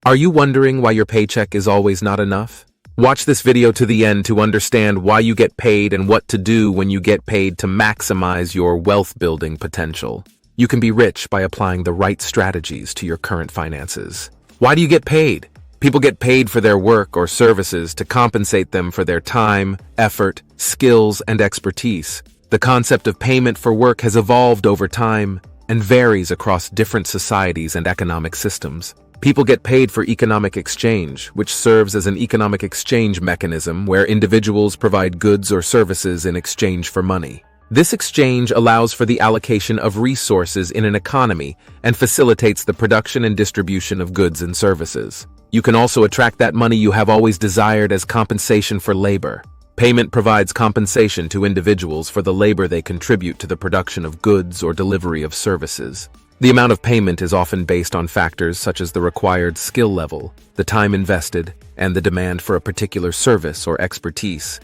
Are you wondering why your paycheck is always not enough? Watch this video to the end to understand why you get paid and what to do when you get paid to maximize your wealth-building potential. You can be rich by applying the right strategies to your current finances. Why do you get paid? People get paid for their work or services to compensate them for their time, effort, skills, and expertise. The concept of payment for work has evolved over time and varies across different societies and economic systems. People get paid for economic exchange, which serves as an economic exchange mechanism where individuals provide goods or services in exchange for money. This exchange allows for the allocation of resources in an economy and facilitates the production and distribution of goods and services. You can also attract that money you have always desired as compensation for labor. Payment provides compensation to individuals for the labor they contribute to the production of goods or delivery of services. The amount of payment is often based on factors such as the required skill level, the time invested, and the demand for a particular service or expertise.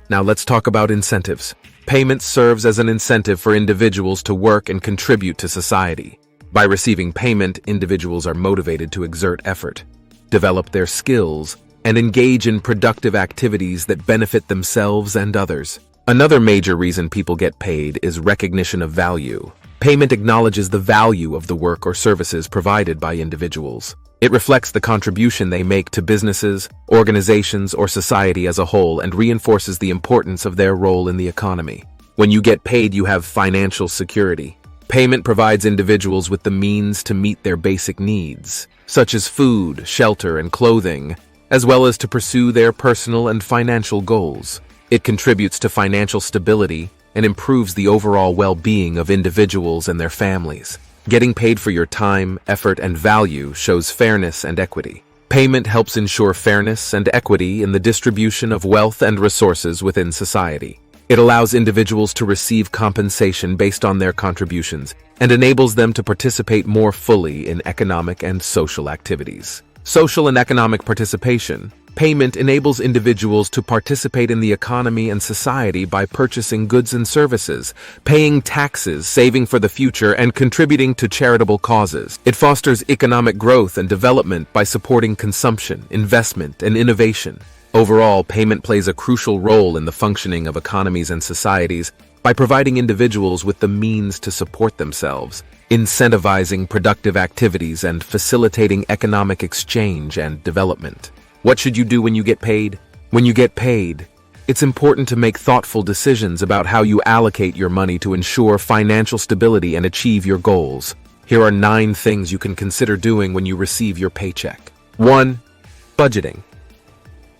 Now let's talk about incentives. Payment serves as an incentive for individuals to work and contribute to society. By receiving payment, individuals are motivated to exert effort, develop their skills, and engage in productive activities that benefit themselves and others. Another major reason people get paid is recognition of value. Payment acknowledges the value of the work or services provided by individuals. It reflects the contribution they make to businesses, organizations, or society as a whole and reinforces the importance of their role in the economy. When you get paid, you have financial security. Payment provides individuals with the means to meet their basic needs, such as food, shelter, and clothing, as well as to pursue their personal and financial goals. It contributes to financial stability and improves the overall well-being of individuals and their families. Getting paid for your time, effort, and value shows fairness and equity. Payment helps ensure fairness and equity in the distribution of wealth and resources within society. It allows individuals to receive compensation based on their contributions and enables them to participate more fully in economic and social activities. Social and economic participation. Payment enables individuals to participate in the economy and society by purchasing goods and services, paying taxes, saving for the future, and contributing to charitable causes. It fosters economic growth and development by supporting consumption, investment, and innovation. Overall, payment plays a crucial role in the functioning of economies and societies by providing individuals with the means to support themselves, incentivizing productive activities, and facilitating economic exchange and development. What should you do when you get paid? When you get paid, it's important to make thoughtful decisions about how you allocate your money to ensure financial stability and achieve your goals. Here are 9 things you can consider doing when you receive your paycheck. 1. Budgeting.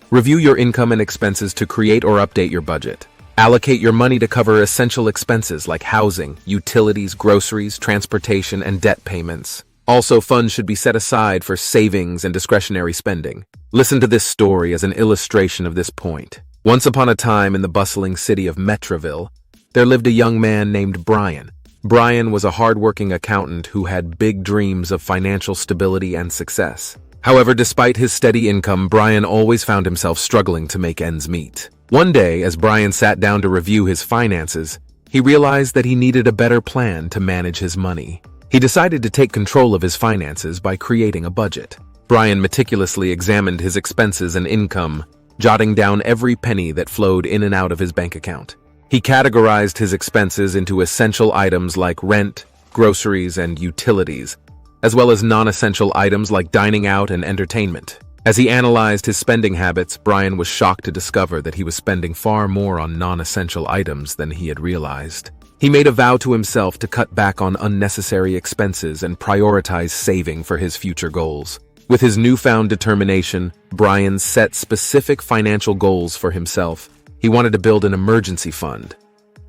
Review your income and expenses to create or update your budget. Allocate your money to cover essential expenses like housing, utilities, groceries, transportation, and debt payments. Also, funds should be set aside for savings and discretionary spending. Listen to this story as an illustration of this point. Once upon a time in the bustling city of Metroville, there lived a young man named Brian. Brian was a hard-working accountant who had big dreams of financial stability and success. However, despite his steady income, Brian always found himself struggling to make ends meet. One day, as Brian sat down to review his finances, he realized that he needed a better plan to manage his money. He decided to take control of his finances by creating a budget. Brian meticulously examined his expenses and income, jotting down every penny that flowed in and out of his bank account. He categorized his expenses into essential items like rent, groceries, and utilities, as well as non-essential items like dining out and entertainment. As he analyzed his spending habits, Brian was shocked to discover that he was spending far more on non-essential items than he had realized. He made a vow to himself to cut back on unnecessary expenses and prioritize saving for his future goals. With his newfound determination, Brian set specific financial goals for himself. He wanted to build an emergency fund,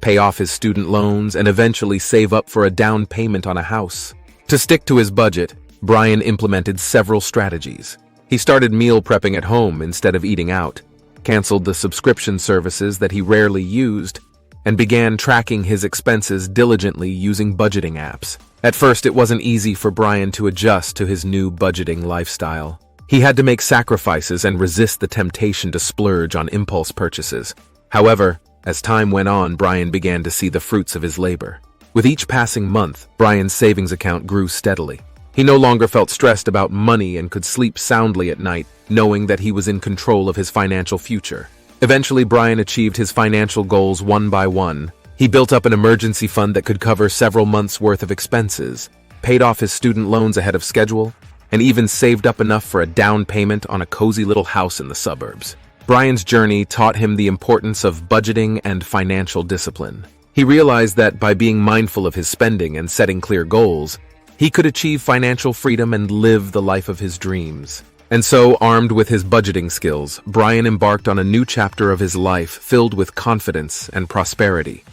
pay off his student loans, and eventually save up for a down payment on a house. To stick to his budget, Brian implemented several strategies. He started meal prepping at home instead of eating out, canceled the subscription services that he rarely used, and began tracking his expenses diligently using budgeting apps. At first, it wasn't easy for Brian to adjust to his new budgeting lifestyle. He had to make sacrifices and resist the temptation to splurge on impulse purchases. However, as time went on, Brian began to see the fruits of his labor. With each passing month, Brian's savings account grew steadily. He no longer felt stressed about money and could sleep soundly at night, knowing that he was in control of his financial future. Eventually, Brian achieved his financial goals one by one. He built up an emergency fund that could cover several months' worth of expenses, paid off his student loans ahead of schedule, and even saved up enough for a down payment on a cozy little house in the suburbs. Brian's journey taught him the importance of budgeting and financial discipline. He realized that by being mindful of his spending and setting clear goals, he could achieve financial freedom and live the life of his dreams. And so, armed with his budgeting skills, Brian embarked on a new chapter of his life filled with confidence and prosperity.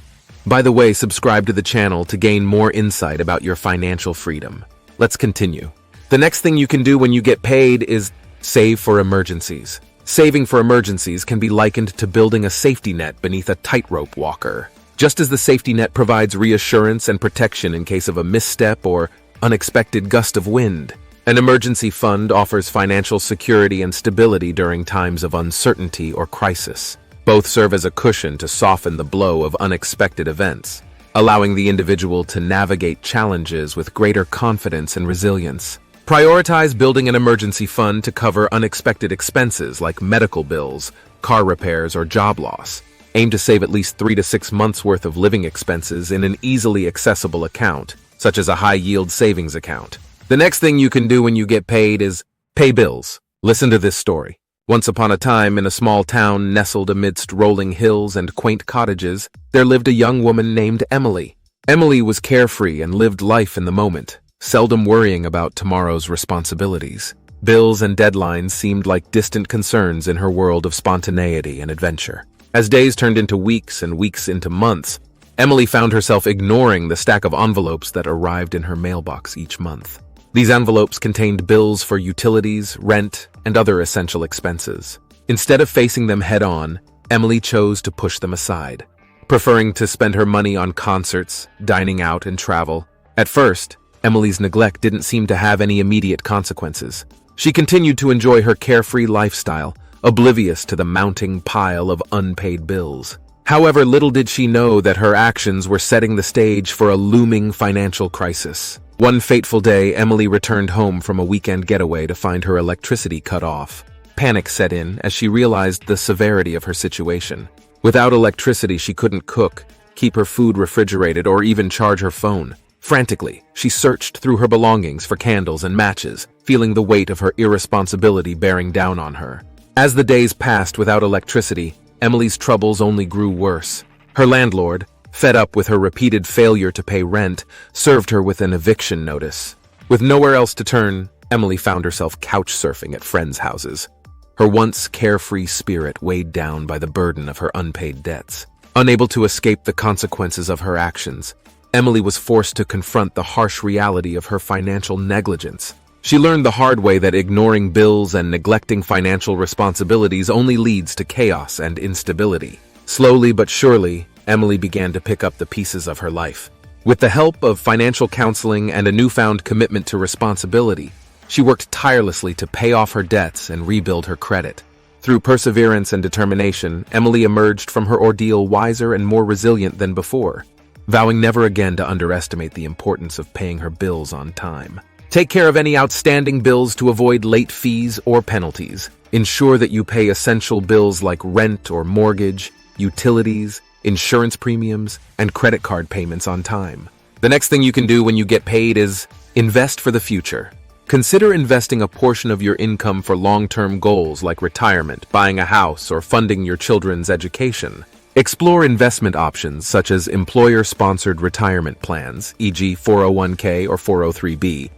By the way, subscribe to the channel to gain more insight about your financial freedom. Let's continue. The next thing you can do when you get paid is save for emergencies. Saving for emergencies can be likened to building a safety net beneath a tightrope walker. Just as the safety net provides reassurance and protection in case of a misstep or unexpected gust of wind, an emergency fund offers financial security and stability during times of uncertainty or crisis. Both serve as a cushion to soften the blow of unexpected events, allowing the individual to navigate challenges with greater confidence and resilience. Prioritize building an emergency fund to cover unexpected expenses like medical bills, car repairs, or job loss. Aim to save at least 3 to 6 months' worth of living expenses in an easily accessible account, such as a high-yield savings account. The next thing you can do when you get paid is pay bills. Listen to this story. Once upon a time, in a small town nestled amidst rolling hills and quaint cottages, there lived a young woman named Emily. Emily was carefree and lived life in the moment, seldom worrying about tomorrow's responsibilities. Bills and deadlines seemed like distant concerns in her world of spontaneity and adventure. As days turned into weeks and weeks into months, Emily found herself ignoring the stack of envelopes that arrived in her mailbox each month. These envelopes contained bills for utilities, rent, and other essential expenses. Instead of facing them head-on, Emily chose to push them aside, preferring to spend her money on concerts, dining out, and travel. At first, Emily's neglect didn't seem to have any immediate consequences. She continued to enjoy her carefree lifestyle, oblivious to the mounting pile of unpaid bills. However, little did she know that her actions were setting the stage for a looming financial crisis. One fateful day, Emily returned home from a weekend getaway to find her electricity cut off. Panic set in as she realized the severity of her situation. Without electricity, she couldn't cook, keep her food refrigerated, or even charge her phone. Frantically, she searched through her belongings for candles and matches, feeling the weight of her irresponsibility bearing down on her. As the days passed without electricity, Emily's troubles only grew worse. Her landlord, fed up with her repeated failure to pay rent, served her with an eviction notice. With nowhere else to turn, Emily found herself couch surfing at friends' houses. Her once carefree spirit weighed down by the burden of her unpaid debts. Unable to escape the consequences of her actions, Emily was forced to confront the harsh reality of her financial negligence. She learned the hard way that ignoring bills and neglecting financial responsibilities only leads to chaos and instability. Slowly but surely, Emily began to pick up the pieces of her life. With the help of financial counseling and a newfound commitment to responsibility, she worked tirelessly to pay off her debts and rebuild her credit. Through perseverance and determination, Emily emerged from her ordeal wiser and more resilient than before, vowing never again to underestimate the importance of paying her bills on time. Take care of any outstanding bills to avoid late fees or penalties. Ensure that you pay essential bills like rent or mortgage, utilities, insurance premiums, and credit card payments on time. The next thing you can do when you get paid is invest for the future. Consider investing a portion of your income for long-term goals like retirement, buying a house, or funding your children's education. Explore investment options such as employer-sponsored retirement plans, e.g. 401k or 403b,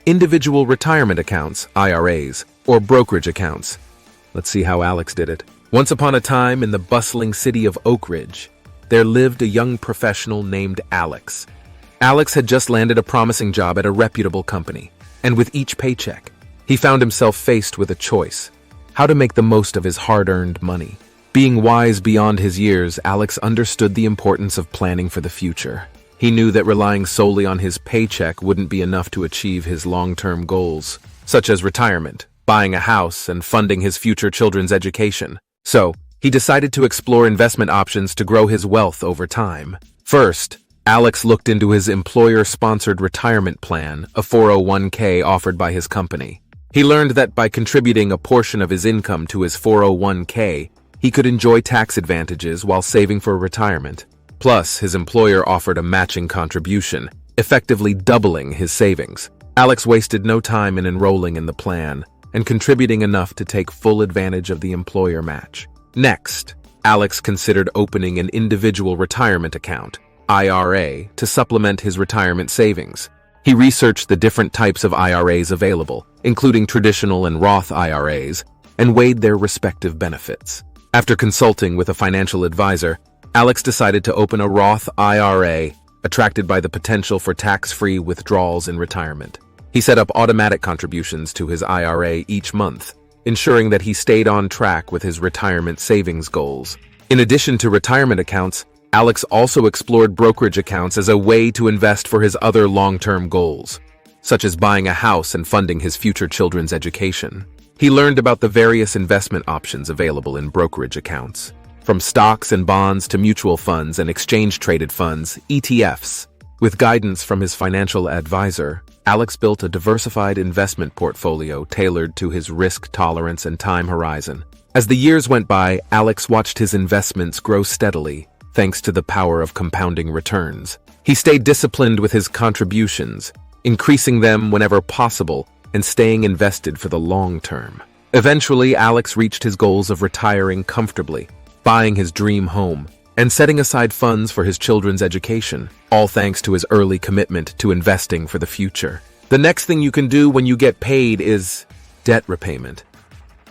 individual retirement accounts, IRAs, or brokerage accounts. Let's see how Alex did it. Once upon a time in the bustling city of Oak Ridge, there lived a young professional named Alex. Alex had just landed a promising job at a reputable company, and with each paycheck, he found himself faced with a choice: how to make the most of his hard-earned money. Being wise beyond his years, Alex understood the importance of planning for the future. He knew that relying solely on his paycheck wouldn't be enough to achieve his long-term goals, such as retirement, buying a house, and funding his future children's education. So, he decided to explore investment options to grow his wealth over time. First, Alex looked into his employer-sponsored retirement plan, a 401k offered by his company. He learned that by contributing a portion of his income to his 401k, he could enjoy tax advantages while saving for retirement. Plus, his employer offered a matching contribution, effectively doubling his savings. Alex wasted no time in enrolling in the plan and contributing enough to take full advantage of the employer match. Next, Alex considered opening an individual retirement account, IRA, to supplement his retirement savings. He researched the different types of IRAs available, including traditional and Roth IRAs, and weighed their respective benefits. After consulting with a financial advisor, Alex decided to open a Roth IRA, attracted by the potential for tax-free withdrawals in retirement. He set up automatic contributions to his IRA each month, ensuring that he stayed on track with his retirement savings goals. In addition to retirement accounts, Alex also explored brokerage accounts as a way to invest for his other long-term goals, such as buying a house and funding his future children's education. He learned about the various investment options available in brokerage accounts, from stocks and bonds to mutual funds and exchange-traded funds, ETFs. With guidance from his financial advisor, Alex built a diversified investment portfolio tailored to his risk tolerance and time horizon. As the years went by, Alex watched his investments grow steadily, thanks to the power of compounding returns. He stayed disciplined with his contributions, increasing them whenever possible and staying invested for the long term. Eventually, Alex reached his goals of retiring comfortably, buying his dream home, and setting aside funds for his children's education, all thanks to his early commitment to investing for the future. The next thing you can do when you get paid is debt repayment.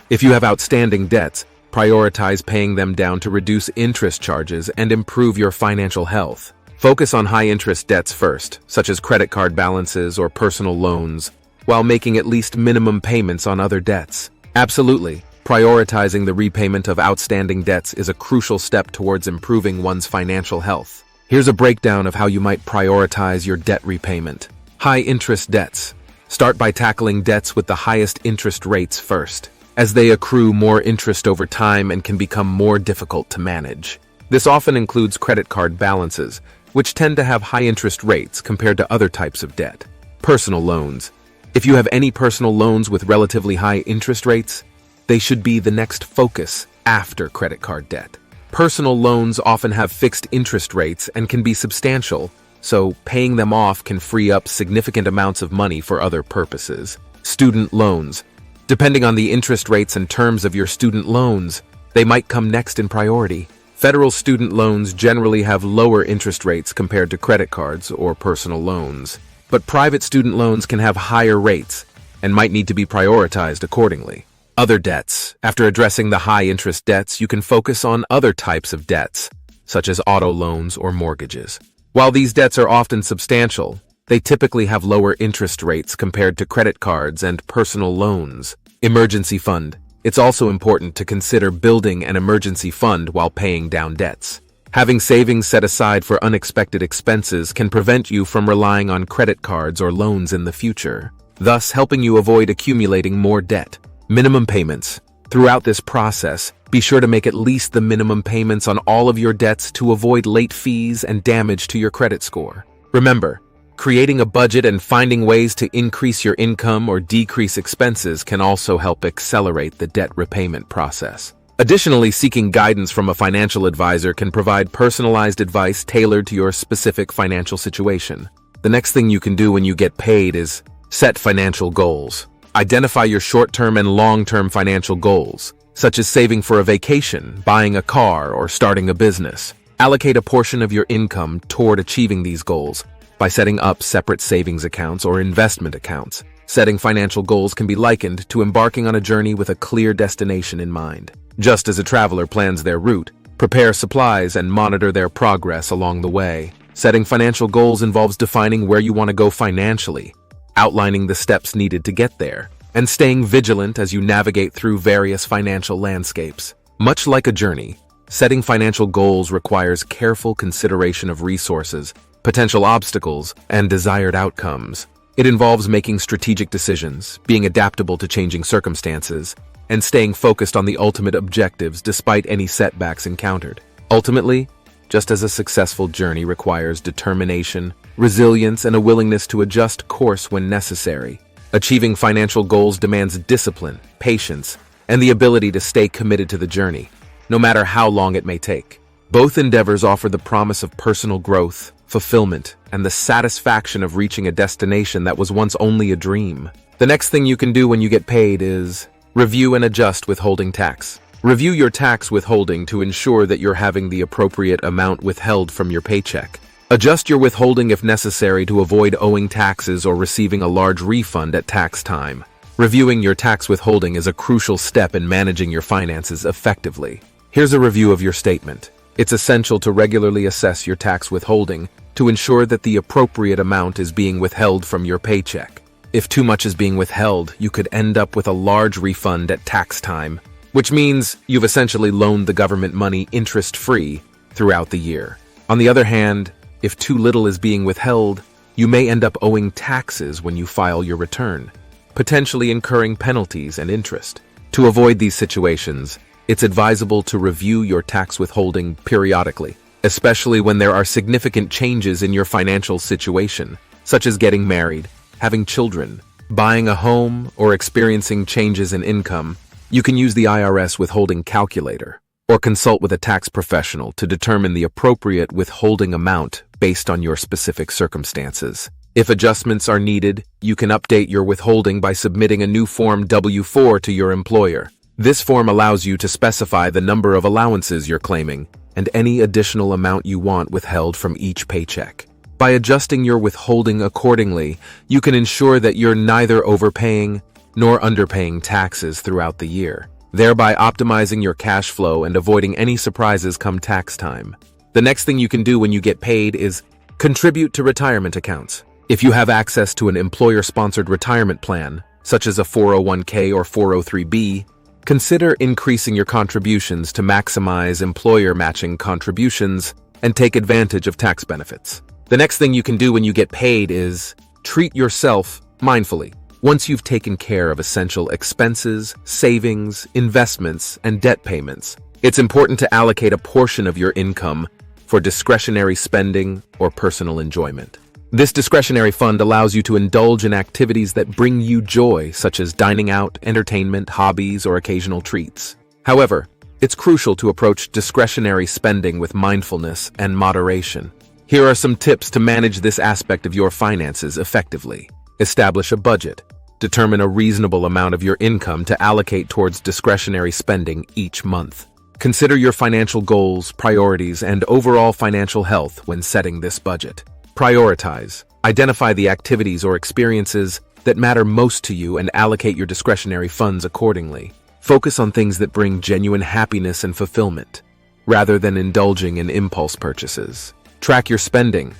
If you have outstanding debts, prioritize paying them down to reduce interest charges and improve your financial health. Focus on high-interest debts first, such as credit card balances or personal loans, while making at least minimum payments on other debts. Absolutely. Prioritizing the repayment of outstanding debts is a crucial step towards improving one's financial health. Here's a breakdown of how you might prioritize your debt repayment. High-interest debts. Start by tackling debts with the highest interest rates first, as they accrue more interest over time and can become more difficult to manage. This often includes credit card balances, which tend to have high interest rates compared to other types of debt. Personal loans. If you have any personal loans with relatively high interest rates, they should be the next focus after credit card debt. Personal loans often have fixed interest rates and can be substantial, so paying them off can free up significant amounts of money for other purposes. Student loans. Depending on the interest rates and terms of your student loans, they might come next in priority. Federal student loans generally have lower interest rates compared to credit cards or personal loans, but private student loans can have higher rates and might need to be prioritized accordingly. Other debts. After addressing the high-interest debts, you can focus on other types of debts, such as auto loans or mortgages. While these debts are often substantial, they typically have lower interest rates compared to credit cards and personal loans. Emergency fund. It's also important to consider building an emergency fund while paying down debts. Having savings set aside for unexpected expenses can prevent you from relying on credit cards or loans in the future, thus helping you avoid accumulating more debt. Minimum payments. Throughout this process, be sure to make at least the minimum payments on all of your debts to avoid late fees and damage to your credit score. Remember, creating a budget and finding ways to increase your income or decrease expenses can also help accelerate the debt repayment process. Additionally, seeking guidance from a financial advisor can provide personalized advice tailored to your specific financial situation. The next thing you can do when you get paid is set financial goals. Identify your short-term and long-term financial goals, such as saving for a vacation, buying a car, or starting a business. Allocate a portion of your income toward achieving these goals by setting up separate savings accounts or investment accounts. Setting financial goals can be likened to embarking on a journey with a clear destination in mind. Just as a traveler plans their route, prepare supplies, and monitor their progress along the way. Setting financial goals involves defining where you want to go financially, outlining the steps needed to get there, and staying vigilant as you navigate through various financial landscapes. Much like a journey, setting financial goals requires careful consideration of resources, potential obstacles, and desired outcomes. It involves making strategic decisions, being adaptable to changing circumstances, and staying focused on the ultimate objectives despite any setbacks encountered. Ultimately, just as a successful journey requires determination, resilience, and a willingness to adjust course when necessary. Achieving financial goals demands discipline, patience, and the ability to stay committed to the journey, no matter how long it may take. Both endeavors offer the promise of personal growth, fulfillment, and the satisfaction of reaching a destination that was once only a dream. The next thing you can do when you get paid is review and adjust withholding tax. Review your tax withholding to ensure that you're having the appropriate amount withheld from your paycheck. Adjust your withholding if necessary to avoid owing taxes or receiving a large refund at tax time. Reviewing your tax withholding is a crucial step in managing your finances effectively. Here's a review of your statement. It's essential to regularly assess your tax withholding to ensure that the appropriate amount is being withheld from your paycheck. If too much is being withheld, you could end up with a large refund at tax time, which means you've essentially loaned the government money interest-free throughout the year. On the other hand, if too little is being withheld, you may end up owing taxes when you file your return, potentially incurring penalties and interest. To avoid these situations, it's advisable to review your tax withholding periodically, especially when there are significant changes in your financial situation, such as getting married, having children, buying a home, or experiencing changes in income. You can use the IRS withholding calculator or consult with a tax professional to determine the appropriate withholding amount based on your specific circumstances. If adjustments are needed, you can update your withholding by submitting a new Form W-4 to your employer. This form allows you to specify the number of allowances you're claiming and any additional amount you want withheld from each paycheck. By adjusting your withholding accordingly, you can ensure that you're neither overpaying nor underpaying taxes throughout the year, thereby optimizing your cash flow and avoiding any surprises come tax time. The next thing you can do when you get paid is contribute to retirement accounts. If you have access to an employer-sponsored retirement plan, such as a 401k or 403b, consider increasing your contributions to maximize employer matching contributions and take advantage of tax benefits. The next thing you can do when you get paid is treat yourself mindfully. Once you've taken care of essential expenses, savings, investments, and debt payments, it's important to allocate a portion of your income for discretionary spending or personal enjoyment. This discretionary fund allows you to indulge in activities that bring you joy, such as dining out, entertainment, hobbies, or occasional treats. However, it's crucial to approach discretionary spending with mindfulness and moderation. Here are some tips to manage this aspect of your finances effectively. Establish a budget. Determine a reasonable amount of your income to allocate towards discretionary spending each month. Consider your financial goals, priorities, and overall financial health when setting this budget. Prioritize. Identify the activities or experiences that matter most to you and allocate your discretionary funds accordingly. Focus on things that bring genuine happiness and fulfillment, rather than indulging in impulse purchases. Track your spending.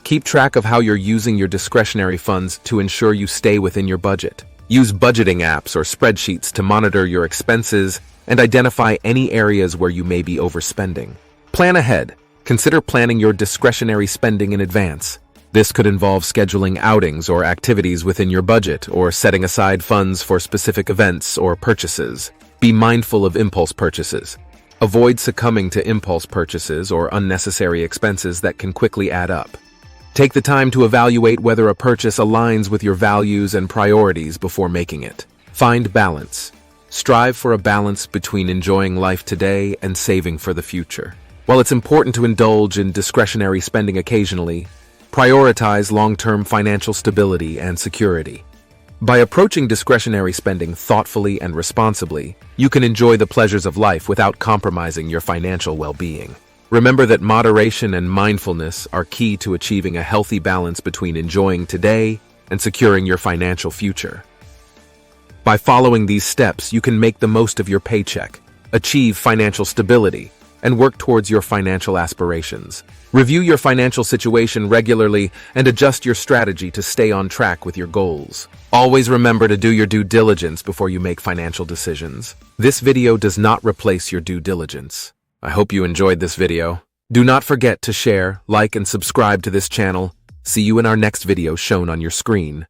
Keep track of how you're using your discretionary funds to ensure you stay within your budget. Use budgeting apps or spreadsheets to monitor your expenses and identify any areas where you may be overspending. Plan ahead. Consider planning your discretionary spending in advance. This could involve scheduling outings or activities within your budget or setting aside funds for specific events or purchases. Be mindful of impulse purchases. Avoid succumbing to impulse purchases or unnecessary expenses that can quickly add up. Take the time to evaluate whether a purchase aligns with your values and priorities before making it. Find balance. Strive for a balance between enjoying life today and saving for the future. While it's important to indulge in discretionary spending occasionally, prioritize long-term financial stability and security. By approaching discretionary spending thoughtfully and responsibly, you can enjoy the pleasures of life without compromising your financial well-being. Remember that moderation and mindfulness are key to achieving a healthy balance between enjoying today and securing your financial future. By following these steps, you can make the most of your paycheck, achieve financial stability, and work towards your financial aspirations. Review your financial situation regularly and adjust your strategy to stay on track with your goals. Always remember to do your due diligence before you make financial decisions. This video does not replace your due diligence. I hope you enjoyed this video. Do not forget to share, like, and subscribe to this channel. See you in our next video shown on your screen.